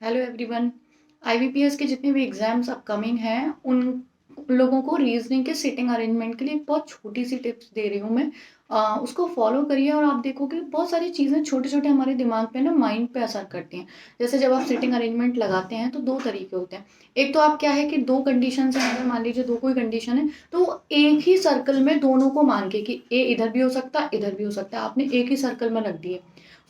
Hello everyone. IBPS के जितने भी एग्जाम्स अपकमिंग हैं उन लोगों को रीजनिंग के सिटिंग अरेंजमेंट के लिए एक बहुत छोटी सी टिप्स दे रही हूँ मैं। उसको फॉलो करिए और आप देखोगे बहुत सारी चीज़ें छोटे छोटे हमारे दिमाग पे ना माइंड पे असर करती हैं। जैसे जब आप सिटिंग अरेंजमेंट लगाते हैं तो दो तरीके होते हैं। एक तो आप क्या है कि दो कंडीशन है, अगर मान लीजिए दो कोई कंडीशन है तो एक ही सर्कल में दोनों को मान के कि ए इधर भी हो सकता है इधर भी हो सकता है, आपने एक ही सर्कल में रख दिए।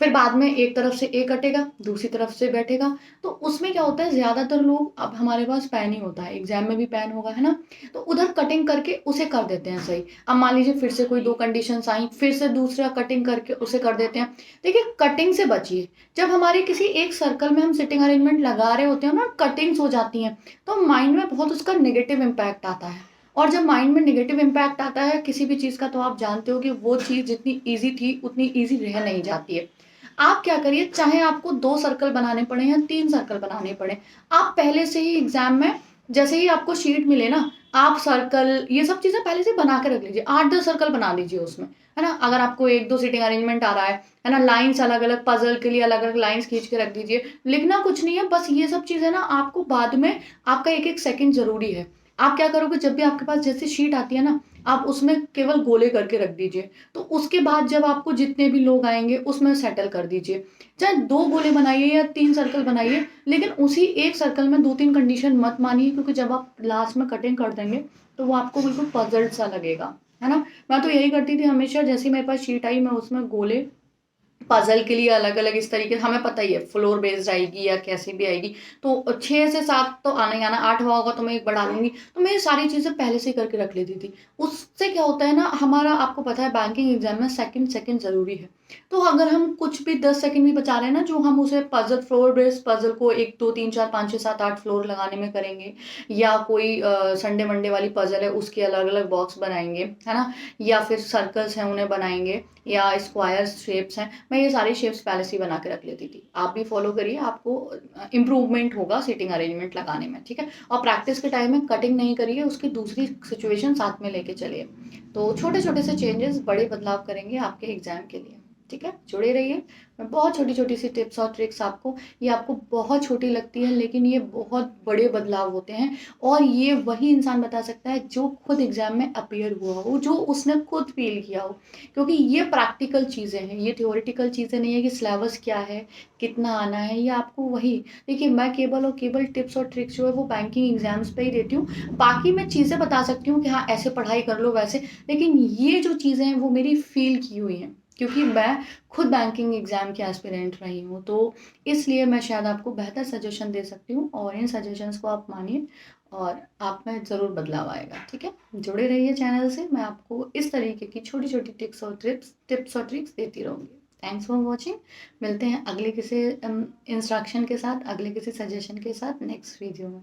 फिर बाद में एक तरफ से ए कटेगा दूसरी तरफ से बैठेगा। तो उसमें क्या होता है, ज़्यादातर लोग, अब हमारे पास पेन ही होता है, एग्जाम में भी पेन होगा है ना, तो उधर कटिंग करके उसे कर देते हैं सही। अब मान लीजिए फिर से कोई दो कंडीशंस आई, फिर से दूसरा कटिंग करके उसे कर देते हैं। देखिए कटिंग से बचिए। जब हमारे किसी एक सर्कल में हम सिटिंग अरेंजमेंट लगा रहे होते हैं ना, कटिंग्स हो जाती हैं, तो माइंड में बहुत उसका नेगेटिव इम्पैक्ट आता है। और जब माइंड में नेगेटिव इम्पैक्ट आता है किसी भी चीज़ का, तो आप जानते हो कि वो चीज़ जितनी ईजी थी उतनी ईजी रह नहीं जाती है। आप क्या करिए, चाहे आपको दो सर्कल बनाने पड़े या तीन सर्कल बनाने पड़े, आप पहले से ही एग्जाम में जैसे ही आपको शीट मिले ना, आप सर्कल ये सब चीजें पहले से बना के रख लीजिए, 8-10 सर्कल बना लीजिए उसमें, है ना। अगर आपको एक दो सीटिंग अरेंजमेंट आ रहा है ना, लाइंस अलग अलग, पजल के लिए अलग अलग लाइंस खींच के रख दीजिए। लिखना कुछ नहीं है, बस ये सब चीजें ना आपको बाद में, आपका एक एक सेकंड जरूरी है। आप क्या करोगे, जब भी आपके पास जैसे शीट आती है ना, आप उसमें केवल गोले करके रख दीजिए। तो उसके बाद जब आपको जितने भी लोग आएंगे उसमें सेटल कर दीजिए। चाहे दो गोले बनाइए या तीन सर्कल बनाइए, लेकिन उसी एक सर्कल में दो तीन कंडीशन मत मानिए, क्योंकि जब आप लास्ट में कटिंग कर देंगे तो वो आपको बिल्कुल पजल्ड सा लगेगा, है ना। मैं तो यही करती थी हमेशा, जैसे मेरे पास शीट आई मैं उसमें गोले, पजल के लिए अलग अलग, इस तरीके से हमें पता ही है फ्लोर बेस्ड आएगी या कैसे भी आएगी, तो 6 से 7 तो आना ही आना, 8वां होगा तो मैं एक बढ़ा लूंगी। तो मैं ये सारी चीजें पहले से ही करके रख लेती थी। उससे क्या होता है ना, हमारा आपको पता है बैंकिंग एग्जाम में सेकंड सेकंड जरूरी है। तो अगर हम कुछ भी 10 सेकंड भी बचा रहे हैं ना, जो हम उसे पजल, फ्लोर बेस्ड पजल को 1 2 3 4 5 6 7 8 फ्लोर लगाने में करेंगे, या कोई संडे मंडे वाली पजल है उसके अलग अलग बॉक्स बनाएंगे, है ना, या फिर सर्कल्स हैं उन्हें बनाएंगे, या स्क्वायर शेप्स हैं, मैं ये सारी शेप्स पहले से ही बना के रख लेती थी। आप भी फॉलो करिए, आपको इम्प्रूवमेंट होगा सीटिंग अरेंजमेंट लगाने में, ठीक है। और प्रैक्टिस के टाइम में कटिंग नहीं करिए, उसकी दूसरी सिचुएशन साथ में लेके चलिए। तो छोटे छोटे से चेंजेस बड़े बदलाव करेंगे आपके एग्जाम के लिए, ठीक है। जुड़े रहिए। मैं बहुत छोटी छोटी सी टिप्स और ट्रिक्स आपको, ये आपको बहुत छोटी लगती है लेकिन ये बहुत बड़े बदलाव होते हैं। और ये वही इंसान बता सकता है जो खुद एग्जाम में अपीयर हुआ हो, जो उसने खुद फील किया हो, क्योंकि ये प्रैक्टिकल चीज़ें हैं, ये थ्योरेटिकल चीज़ें नहीं है कि सिलेबस क्या है, कितना आना है, ये आपको वही। देखिए मैं केवल और केवल टिप्स और ट्रिक्स जो है वो बैंकिंग एग्जाम्स पे ही देती हूँ। बाकी मैं चीज़ें बता सकती हूँ कि हाँ ऐसे पढ़ाई कर लो वैसे, लेकिन ये जो चीज़ें हैं वो मेरी फील की हुई हैं, क्योंकि मैं खुद बैंकिंग एग्जाम की एस्पिरेंट रही हूँ। तो इसलिए मैं शायद आपको बेहतर सजेशन दे सकती हूँ, और इन सजेशंस को आप मानिए और आप में ज़रूर बदलाव आएगा, ठीक है। जुड़े रहिए चैनल से, मैं आपको इस तरीके की छोटी छोटी टिप्स और ट्रिक्स देती रहूँगी। Thanks for watching. मिलते हैं अगले किसी इंस्ट्रक्शन के साथ, अगले किसी सजेशन के साथ नेक्स्ट वीडियो में।